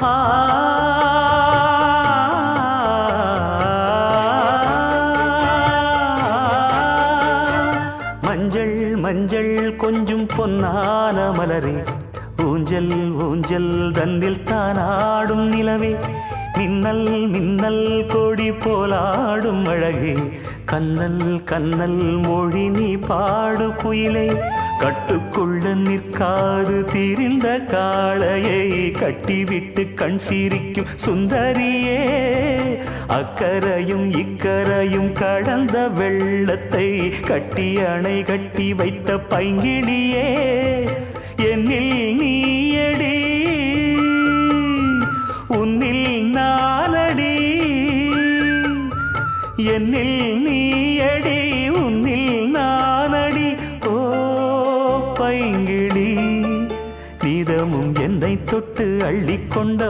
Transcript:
ஆ மஞ்சள் மஞ்சள் கொஞ்சம் பொன்னான மலரே, ஊஞ்சல் ஊஞ்சல் தந்தில் தானாடும் நிலவே, மின்னல் மின்னல் கொடி போலாடும் அழகே, கண்ணல் கண்ணல் மொழி நீ பாடு குயிலே, கட்டுக்குள்ள நிற்காது திரிந்த காளையை கட்டிவிட்டு கண் சிரிக்கும் சுந்தரியே, அக்கரையும் இக்கரையும் கடந்த வெள்ளத்தை கட்டி அணை கட்டி வைத்த பைங்கிளியே, என்னில் நீயடி உன்னில் நானடி, என்னில் நீயடி உன்னில் நானடி. ஓ பைங்கிளி, நீதமும் என்னை தொட்டு அள்ளிக்கொண்ட